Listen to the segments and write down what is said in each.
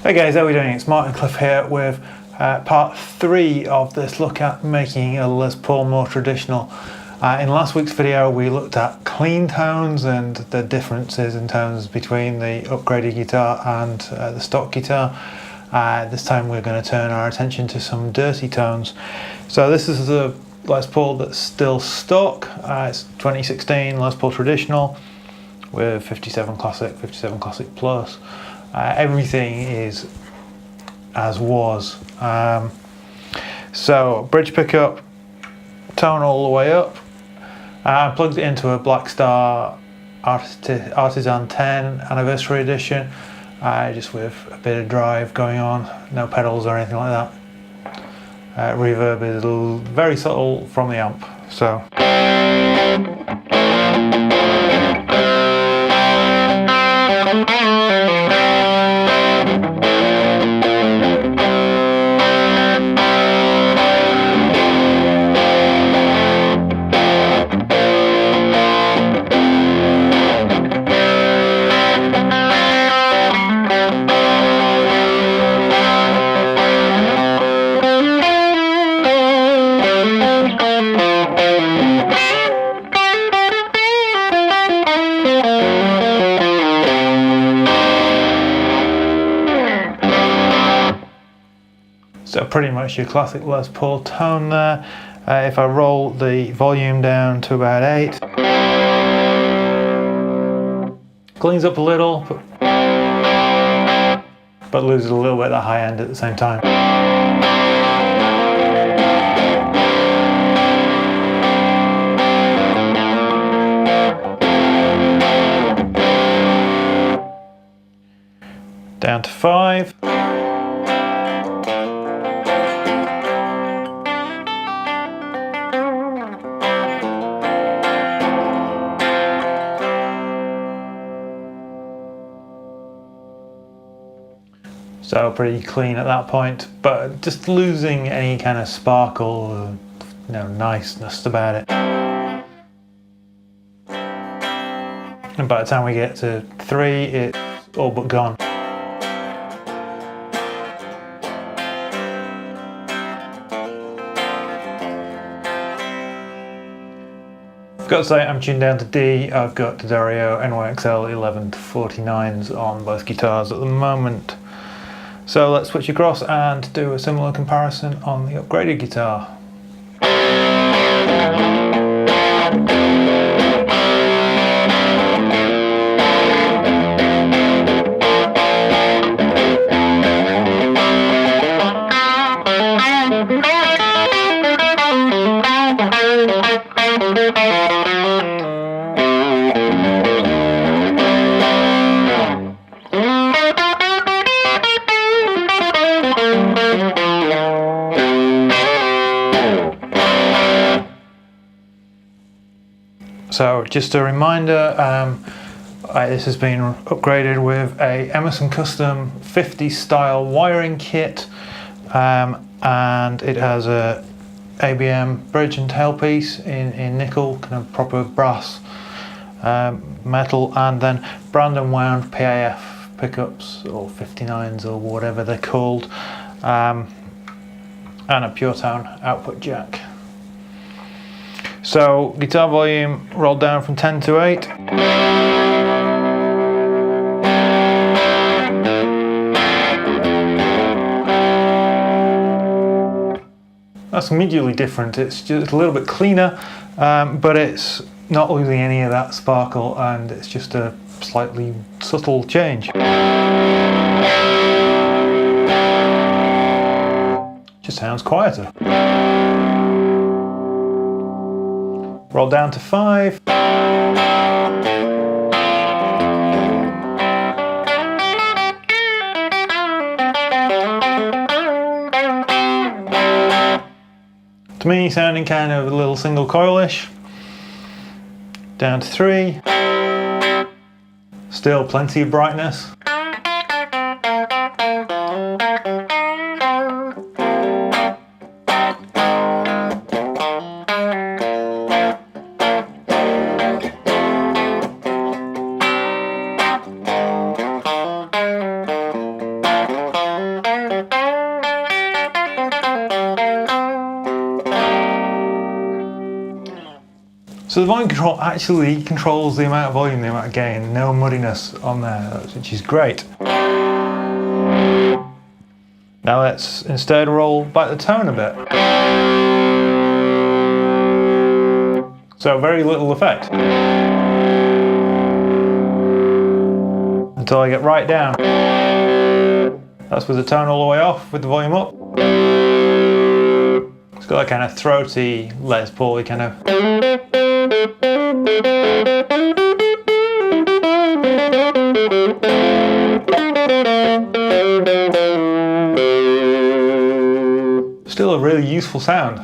Hey guys, how are we doing? It's Martin Cliffe here with part 3 of this look at making a Les Paul more traditional. In last week's video we looked at clean tones and the differences in tones between the upgraded guitar and the stock guitar. This time we're going to turn our attention to some dirty tones. So this is the Les Paul that's still stock. It's 2016 Les Paul Traditional with 57 Classic, 57 Classic Plus. Everything is as was. So bridge pickup, tone all the way up. I plugged it into a Blackstar Artisan 10 Anniversary Edition, just with a bit of drive going on, no pedals or anything like that. Reverb is very subtle from the amp. So. So pretty much your classic Les Paul tone there. If I roll the volume down to about 8, cleans up a little, but loses a little bit of the high end at the same time. Down to 5. So pretty clean at that point, but just losing any kind of sparkle or niceness about it. And by the time we get to 3, it's all but gone. I've got to say I'm tuned down to D. I've got D'Addario NYXL 11-49s on both guitars at the moment. So let's switch across and do a similar comparison on the upgraded guitar. So just a reminder, this has been upgraded with a Emerson Custom 50 style wiring kit, and it has a ABM bridge and tailpiece in nickel, kind of proper brass metal, and then Brandonwound PAF pickups, or 59s or whatever they're called, and a PureTone output jack. So guitar volume rolled down from 10 to 8. That's immediately different. It's just a little bit cleaner, but it's not losing any of that sparkle, and it's just a slightly subtle change. Just sounds quieter. Roll down to 5. To me, sounding kind of a little single coilish. Down to 3. Still plenty of brightness. So the volume control actually controls the amount of volume, the amount of gain, no muddiness on there, which is great. Now let's instead roll back the tone a bit. So very little effect. Until I get right down. That's with the tone all the way off, with the volume up. It's got that kind of throaty, Les Paul kind of. Still a really useful sound.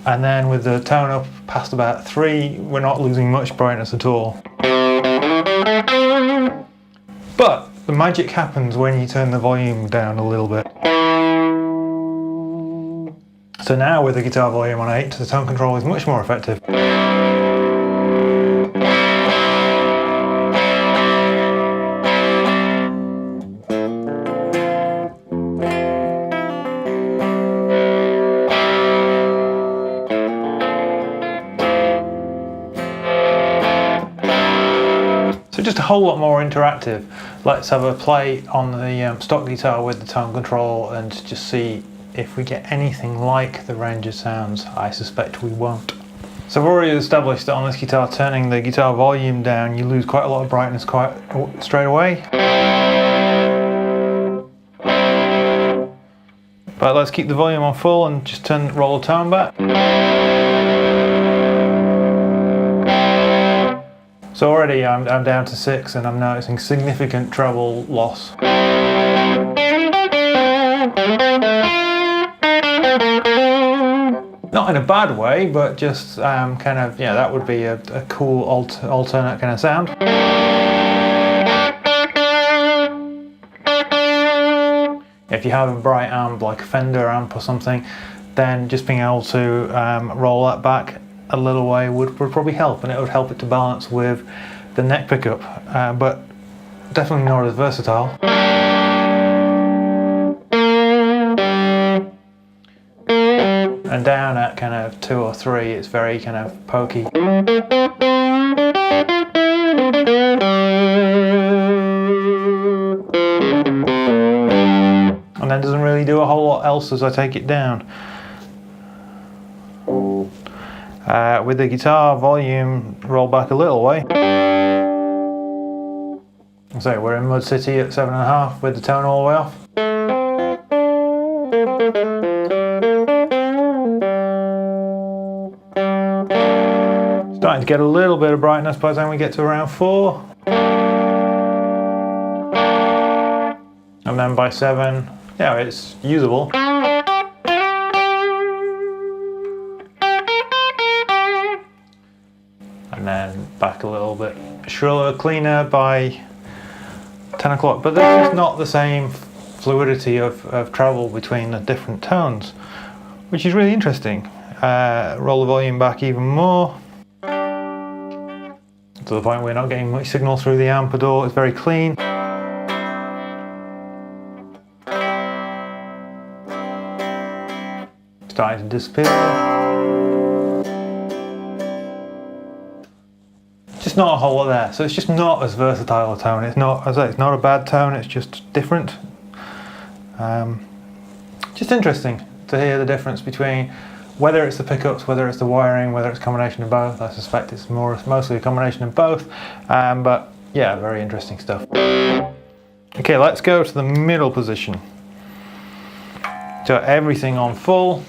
And then with the tone up past about 3, we're not losing much brightness at all. But the magic happens when you turn the volume down a little bit. So now with the guitar volume on 8, the tone control is much more effective. So just a whole lot more interactive. Let's have a play on the stock guitar with the tone control and just see if we get anything like the range of sounds. I suspect we won't. So I've already established that on this guitar, turning the guitar volume down, you lose quite a lot of brightness quite straight away. But let's keep the volume on full and just roll the tone back. So already I'm down to 6 and I'm noticing significant treble loss. Not in a bad way, but just kind of, yeah, that would be a cool alternate kind of sound. If you have a bright amp like a Fender amp or something, then just being able to roll that back a little way would probably help, and it would help it to balance with the neck pickup, but definitely not as versatile. And down at kind of 2 or 3, it's very kind of pokey. And then doesn't really do a whole lot else as I take it down. With the guitar volume roll back a little way. So we're in Mud City at 7.5 with the tone all the way off. Starting to get a little bit of brightness by the time we get to around 4. And then by 7, yeah, it's usable. And then back a little bit shriller, cleaner by 10 o'clock. But there's just not the same fluidity of travel between the different tones, which is really interesting. Roll the volume back even more, to the point where we're not getting much signal through the amp at all. It's very clean. Starting to disappear. Just not a whole lot there, so it's just not as versatile a tone. It's not, as I say, it's not a bad tone, it's just different. Just interesting to hear the difference between whether it's the pickups, whether it's the wiring, whether it's a combination of both. I suspect it's mostly a combination of both, but yeah, very interesting stuff. Okay, let's go to the middle position. So everything on full.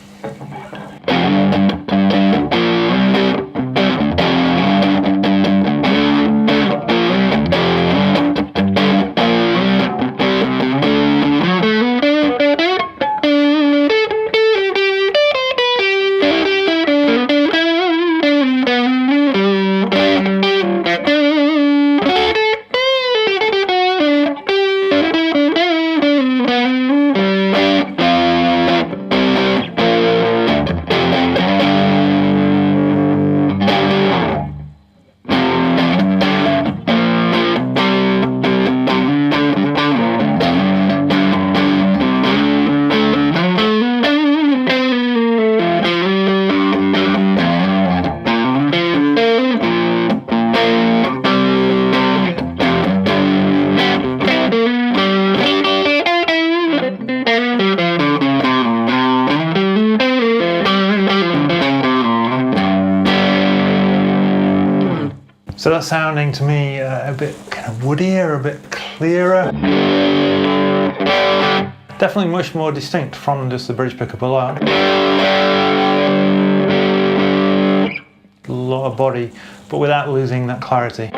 sounding to me a bit kind of woodier, a bit clearer. Definitely much more distinct from just the bridge pickup alone. A lot of body, but without losing that clarity.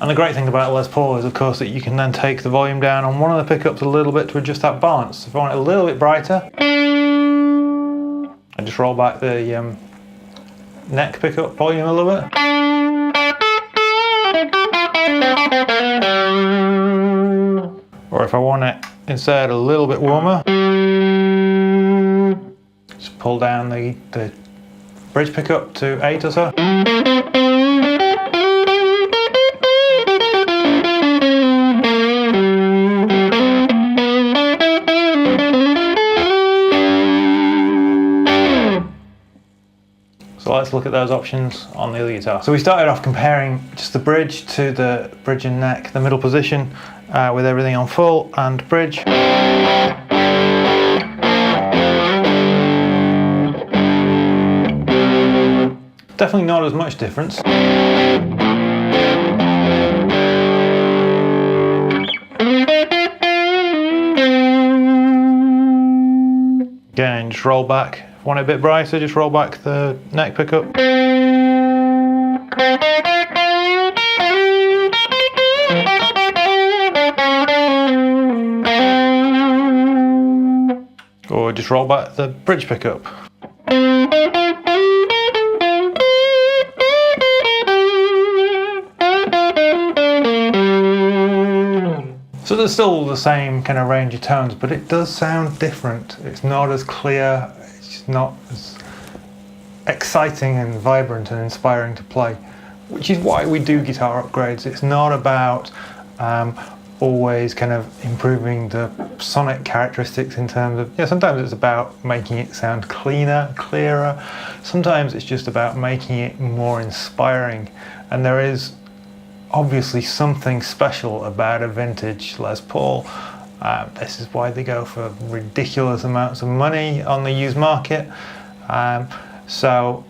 And the great thing about Les Paul is, of course, that you can then take the volume down on one of the pickups a little bit to adjust that balance. If I want it a little bit brighter, I just roll back the neck pickup volume a little bit. Or if I want it instead a little bit warmer, just pull down the bridge pickup to 8 or so. So let's look at those options on the other guitar. So we started off comparing just the bridge to the bridge and neck, the middle position, with everything on full and bridge. Definitely not as much difference. Again, just roll back. If you want it a bit brighter, just roll back the neck pickup. Or just roll back the bridge pickup. So there's still the same kind of range of tones, but it does sound different. It's not as clear, it's just not as exciting and vibrant and inspiring to play, which is why we do guitar upgrades. It's not about always kind of improving the sonic characteristics in terms of, sometimes it's about making it sound cleaner, clearer. Sometimes it's just about making it more inspiring. And there is obviously something special about a vintage Les Paul. This is why they go for ridiculous amounts of money on the used market. So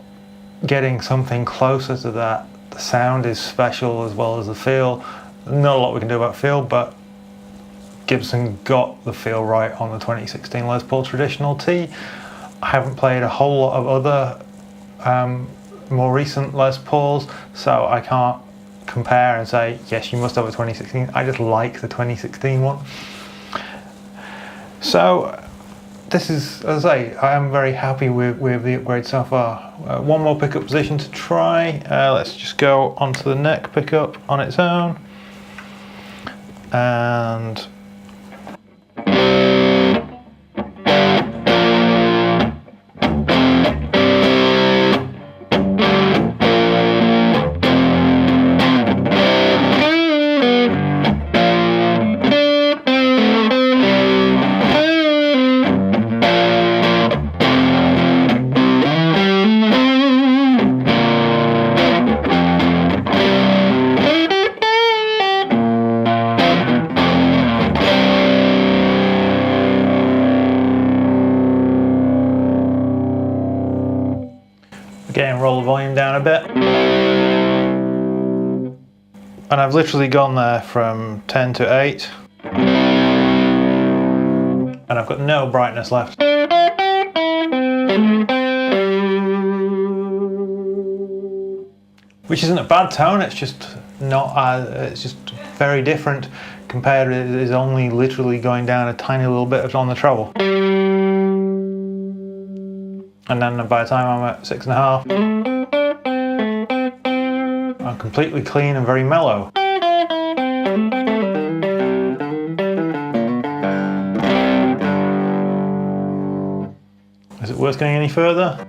getting something closer to that, the sound is special as well as the feel. Not a lot we can do about feel, but Gibson got the feel right on the 2016 Les Paul Traditional T. I haven't played a whole lot of other more recent Les Pauls, so I can't compare and say, yes, you must have a 2016. I just like the 2016 one. So this is, as I say, I am very happy with the upgrade so far. One more pickup position to try. Let's just go onto the neck pickup on its own. And again, roll the volume down a bit. And I've literally gone there from 10 to 8. And I've got no brightness left. Which isn't a bad tone, it's just not, it's just very different compared to it is only literally going down a tiny little bit on the treble. And then by the time I'm at 6.5, I'm completely clean and very mellow. Is it worth going any further?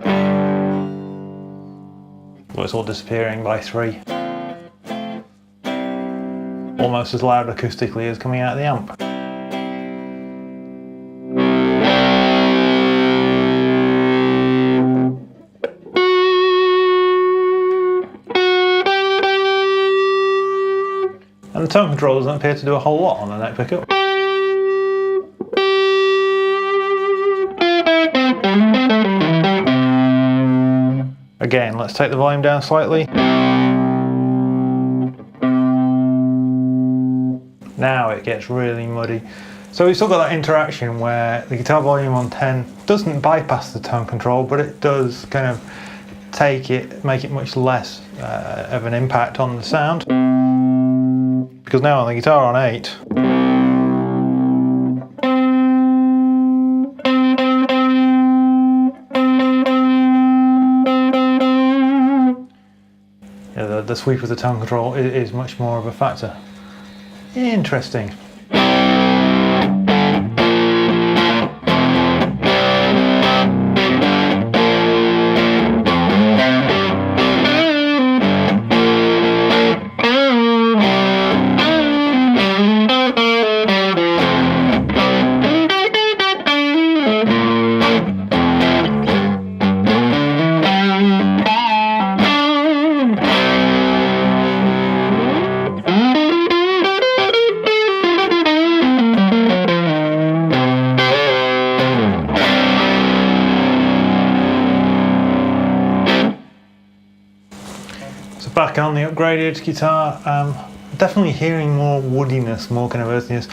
Well, it's all disappearing by 3. Almost as loud acoustically as coming out of the amp. And the tone control doesn't appear to do a whole lot on the neck pickup. Again, let's take the volume down slightly. Now it gets really muddy. So we've still got that interaction where the guitar volume on 10 doesn't bypass the tone control, but it does kind of make it much less of an impact on the sound. Because now on the guitar on 8, yeah, the sweep of the tone control is much more of a factor. Interesting. Back on the upgraded guitar, definitely hearing more woodiness, more kind of earthiness.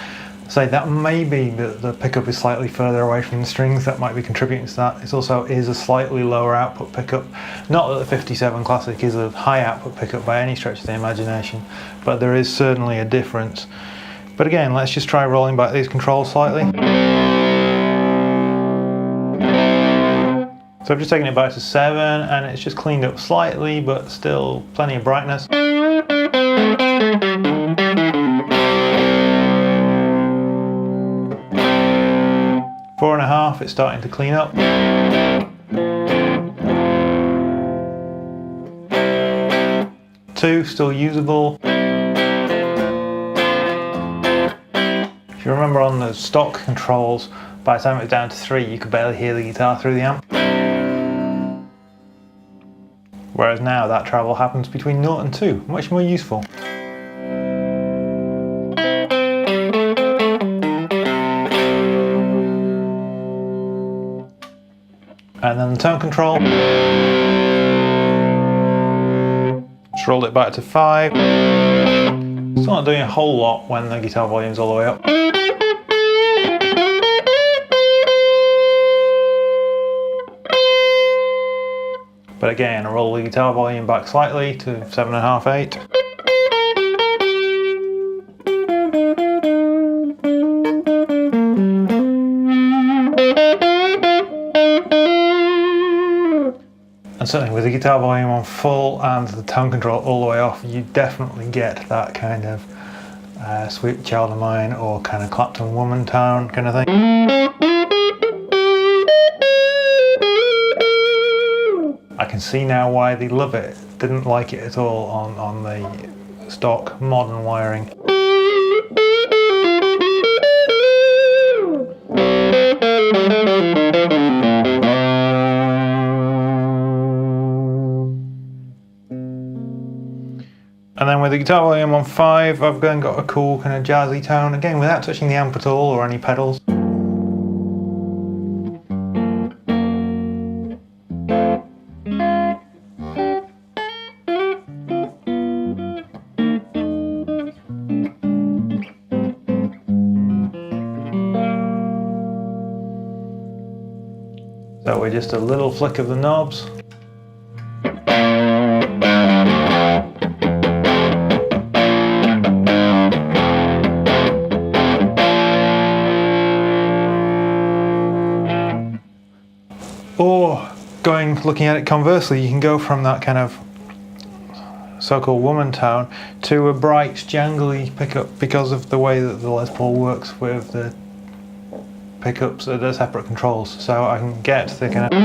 So that may be that the pickup is slightly further away from the strings, that might be contributing to that. It also is a slightly lower output pickup. Not that the 57 Classic is a high output pickup by any stretch of the imagination, but there is certainly a difference. But again, let's just try rolling back these controls slightly. So I've just taken it back to 7 and it's just cleaned up slightly, but still plenty of brightness. 4.5, it's starting to clean up. 2, still usable. If you remember on the stock controls, by the time it was down to 3, you could barely hear the guitar through the amp. Whereas now that travel happens between 0 and 2, much more useful. And then the tone control. Just rolled it back to 5. Still not doing a whole lot when the guitar volume's all the way up. But again, I roll the guitar volume back slightly to 7.5, 8. And certainly with the guitar volume on full and the tone control all the way off, you definitely get that kind of Sweet Child of Mine or kind of Clapton Woman tone kind of thing. I can see now why they love it. Didn't like it at all on the stock modern wiring. And then with the guitar volume on 5, I've then got a cool kind of jazzy tone, again without touching the amp at all or any pedals. So we're just a little flick of the knobs. Or looking at it conversely, you can go from that kind of so-called woman tone to a bright, jangly pickup because of the way that the Les Paul works with the pickups that are separate controls. So I can get the kind of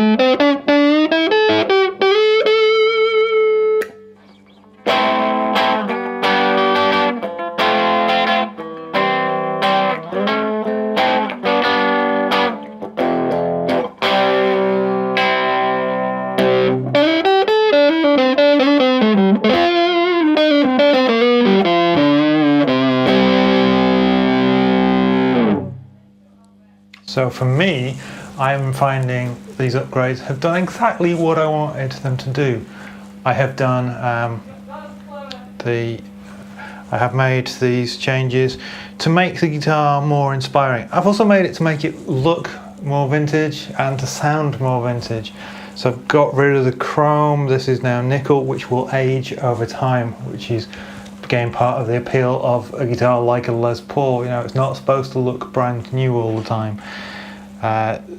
So for me, I'm finding these upgrades have done exactly what I wanted them to do. I have done I have made these changes to make the guitar more inspiring. I've also made it to make it look more vintage and to sound more vintage. So I've got rid of the chrome. This is now nickel, which will age over time, which is again part of the appeal of a guitar like a Les Paul. You know, it's not supposed to look brand new all the time.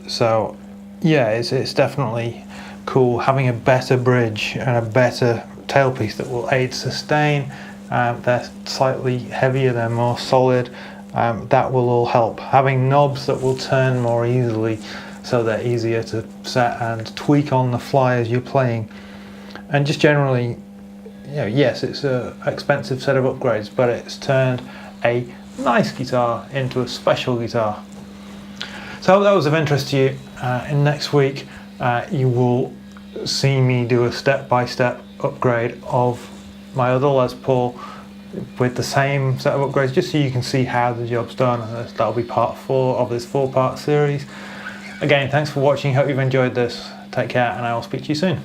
So yeah, it's definitely cool having a better bridge and a better tailpiece that will aid sustain. They're slightly heavier, they're more solid. That will all help. Having knobs that will turn more easily, so they're easier to set and tweak on the fly as you're playing. And just generally, you know, yes, it's an expensive set of upgrades, but it's turned a nice guitar into a special guitar. So I hope that was of interest to you. In next week, you will see me do a step-by-step upgrade of my other Les Paul with the same set of upgrades, just so you can see how the job's done. That'll be part 4 of this 4-part series. Again, thanks for watching. Hope you've enjoyed this. Take care, and I will speak to you soon.